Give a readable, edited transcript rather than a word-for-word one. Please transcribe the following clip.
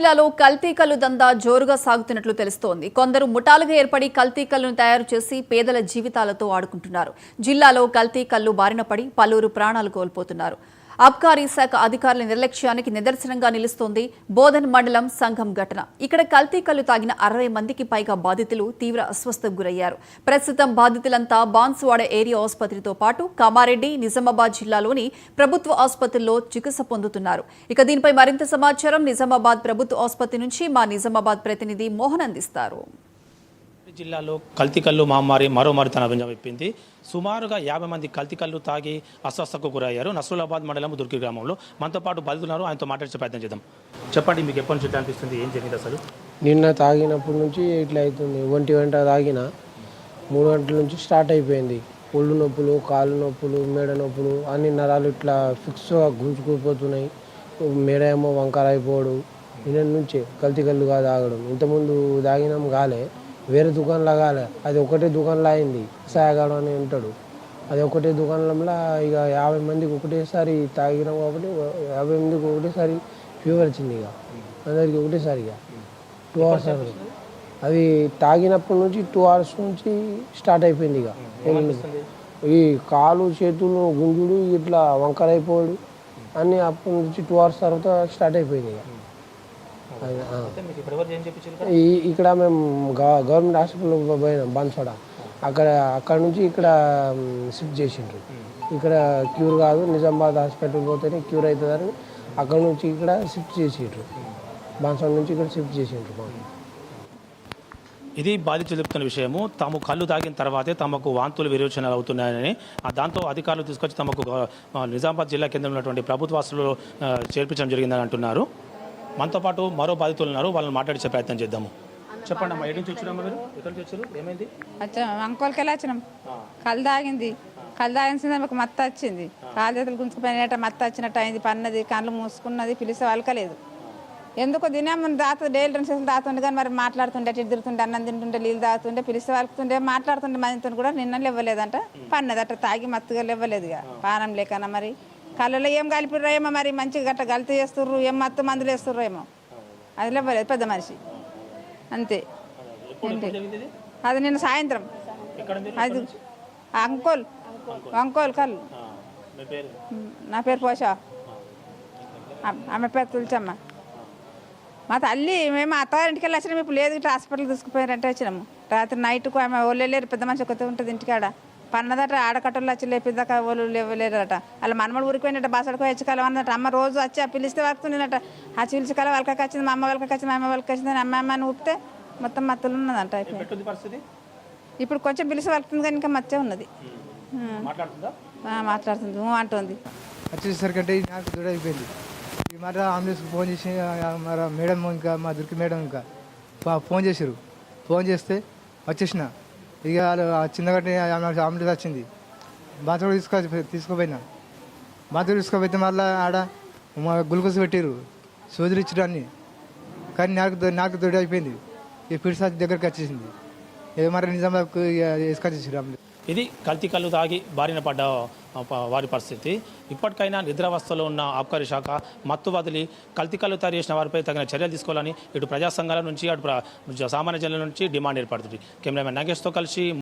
జిల్లాలో కల్తీ కల్లు దందా జోరుగా సాగుతున్నట్లు తెలుస్తోంది. కొందరు ముఠాలుగా ఏర్పడి కల్తీ కల్లును తయారు చేసి పేదల జీవితాలతో ఆడుకుంటున్నారు. జిల్లాలో కల్తీ కల్లు బారిన పడి పలువురు ప్రాణాలు కోల్పోతున్నారు. అబ్కారీ శాఖ అధికారుల నిర్లక్ష్యానికి నిదర్శనంగా నిలుస్తోంది బోధన్ మండలం సంఘం ఘటన. ఇక్కడ కల్తీ కల్లు తాగిన 60 మందికి పైగా బాధితులు తీవ్ర అస్వస్థకు గురయ్యారు. ప్రస్తుతం బాధితులంతా బాన్సువాడ ఏరియా ఆసుపత్రితో పాటు కామారెడ్డి, నిజామాబాద్ జిల్లాలోని ప్రభుత్వ ఆసుపత్రుల్లో చికిత్స పొందుతున్నారు. ఇక దీనిపై మరింత సమాచారం నిజామాబాద్ ప్రభుత్వ ఆసుపత్రి నుంచి మా నిజామాబాద్ ప్రతినిధి మోహన్ అందిస్తారు. జిల్లాలో కల్తీ కల్లు మహమ్మారి మరోమారి తన విప్పింది. సుమారుగా 50 మంది కల్తీ కల్లు తాగి అస్వస్థకు గురయ్యారు. నస్రులాబాద్ మండలం దుర్గి గ్రామంలో మనతో పాటు బాధితున్నారు. ఆయనతో మాట్లాడే ప్రయత్నం చేద్దాం. చెప్పండి, మీకు ఎప్పటి నుంచి అనిపిస్తుంది, ఏం జరిగింది అసలు? నిన్న తాగినప్పటి నుంచి ఇట్లా అవుతుంది. 1 గంట తాగిన 3 గంటల నుంచి స్టార్ట్ అయిపోయింది. ఒళ్ళు నొప్పులు, కాళ్ళు నొప్పులు, మెడ నొప్పులు, అన్ని నరాలు ఇట్లా ఫిక్స్గా గుంజుకుపోతున్నాయి. మెడ ఏమో వంకర అయిపోవడం. నిన్న నుంచే కల్తీ కల్లుగా తాగడం. ఇంతకుముందు తాగినాం కాలే, వేరే దుకాణంలో కాలే, అది ఒకటే దుకాణంలో అయింది. సాయగాడు అని ఉంటాడు, అది ఒకటే దుకాణంలో. ఇక 50 మందికి ఒకటేసారి తాగినాం కాబట్టి 50 మందికి ఒకటేసారి ఫీవర్ వచ్చింది. ఇక అందరికి ఒకటేసారి ఇక 2 అవర్స్ అది తాగినప్పటి నుంచి 2 అవర్స్ నుంచి స్టార్ట్ అయిపోయింది. ఇక ఈ కాలు చేతులు గుంజుడు ఇట్లా వంకర అయిపోయాడు అన్నీ అప్పటి నుంచి 2 అవర్స్ తర్వాత స్టార్ట్ అయిపోయింది. ఇక ఇక్కడ మేము గవర్నమెంట్ హాస్పిటల్ పోయినాం బాన్సువాడ. అక్కడ నుంచి ఇక్కడ షిఫ్ట్ చేసిండ్రు. ఇక్కడ క్యూర్ కాదు, నిజామాబాద్ హాస్పిటల్ పోతేనే క్యూర్ అవుతుందని అక్కడ నుంచి ఇక్కడ షిఫ్ట్ చేసిండ్రు. బాన్సువాడ నుంచి ఇక్కడ షిఫ్ట్ చేసిండ్రు. ఇది బాధితులు చెప్తున్న విషయము. తాము కళ్ళు తాగిన తర్వాతే తమకు వాంతులు విరోచనాలు అవుతున్నాయని, దాంతో అధికారులు తీసుకొచ్చి తమకు నిజామాబాద్ జిల్లా కేంద్రంలో ఉన్నటువంటి ప్రభుత్వ ఆసుపత్రిలో చేర్పించడం జరిగిందని అంటున్నారు. మనతో పాటు మరో బాధితులు ఉన్నారు, వాళ్ళని మాట్లాడించే ప్రయత్నం చేద్దాము. చెప్పండి అమ్మా, ఎటు నుంచి వచ్చినామా మీరు? ఎక్కడి నుంచి వచ్చారు? ఏమైంది? అంకోలకి వెళ్ళి వచ్చినాం. కళ్ళు తాగింది. కళ్ళు తాగించింది, మాకు మత్త వచ్చింది. కాలు చేతులు గుంజుకుపోయినట్ట మత్త వచ్చినట్టు అయింది. పన్నది, కళ్ళు మూసుకున్నది, పిలిస్తే వలకలేదు. ఎందుకో దినం దాత డైలీ 2 సెషన్లు తాగుతుండే, కానీ మరి మాట్లాడుతుండే, అటు తిరుగుతుండే, అన్నం తింటుండే, నీళ్ళు తాగుతుండే, పిలిస్తే వలుకుతుండే, మాట్లాడుతుండే. మందితో కూడా నిన్న ఇవ్వలేదంట. పన్నది అట్ట తాగి మత్తుగా ఇవ్వలేదు. ఇక పానం లేకన్నా మరి కళ్ళలో ఏం కలిపిర్రో ఏమో, మరి మంచిగా గట్ట గల్తీ చేస్తుర్రు, ఏం మత్తు మందులు వేస్తుర్రో ఏమో, అది ఇవ్వలేదు పెద్ద మనిషి అంతే. అది నిన్న సాయంత్రం. అది అంకోల్ కళ్ళు. నా పేరు పోషా, ఆమె పేరు తులచమ్మ. మా తల్లి మేము అత్తగారింటికి వెళ్ళి వచ్చినాము. ఇప్పుడు లేదు, ఇట్లా హాస్పిటల్కి తీసుకుపోయారంటే వచ్చినాము. రాత్రి నైట్కు ఆమె ఒళ్ళు లేరు, పెద్ద మనిషి ఒకతే ఉంటుంది ఇంటికాడ. పన్నదట, ఆడకట్టలు వచ్చి లేపిద్దాక వాళ్ళు లేవలేరట. వాళ్ళ మనమడు ఊరిపోయినట్ట, బాసడకు హెచ్చుకాలం అన్నట్టు. అమ్మ రోజు వచ్చి పిలిస్తే వస్తుండేనట. ఆ చిలుచుకాల వాళ్ళకి వచ్చింది, మా అమ్మ వాళ్ళకి వచ్చింది, మా అమ్మ వాళ్ళకి వచ్చింది అని అమ్మాయిని ఊపితే మొత్తం మత్తులు ఉన్నదంట. ఇప్పుడు కొంచెం పిలిచి వలుకుతుంది, కానీ ఇంకా మచ్చే ఉన్నది. మాట్లాడుతుంది అంటుంది. వచ్చేసరికంటే నాకు దూడ అయిపోయింది. మరి అంబులెన్స్కి ఫోన్ చేసి మరి మేడం, ఇంకా మా దుర్కి మేడం ఇంకా ఫోన్ చేశారు. ఫోన్ చేస్తే వచ్చేసిన. ఇక చిన్నగట్టి అంబులెన్స్ వచ్చింది. బాత్రూమ్ తీసుకుపోయినా. బాత్రూమ్ తీసుకుపోతే మళ్ళీ ఆడ గ్లూకోజ్ పెట్టారు, సోదరు ఇచ్చారు అన్నీ. కానీ నాకు దొడి అయిపోయింది. ఈ పిడిసాచి దగ్గరికి వచ్చేసింది. మరి నిజంగా వేసుకొచ్చేసారు అంబులెన్స్. ఇది కల్తీ కళ్ళు తాగి బారిన పడ్డ వారి పరిస్థితి. ఇప్పటికైనా నిద్రావస్థలో ఉన్న ఆబ్కారీ శాఖ మత్తు వదిలి కల్తీ కళ్ళు తయారు చేసిన వారిపై తగిన చర్యలు తీసుకోవాలని ఇటు ప్రజా సంఘాల నుంచి అటు సామాన్య జనుల నుంచి డిమాండ్ ఏర్పడుతుంది. కెమెరామెన్ నాగేష్తో కలిసి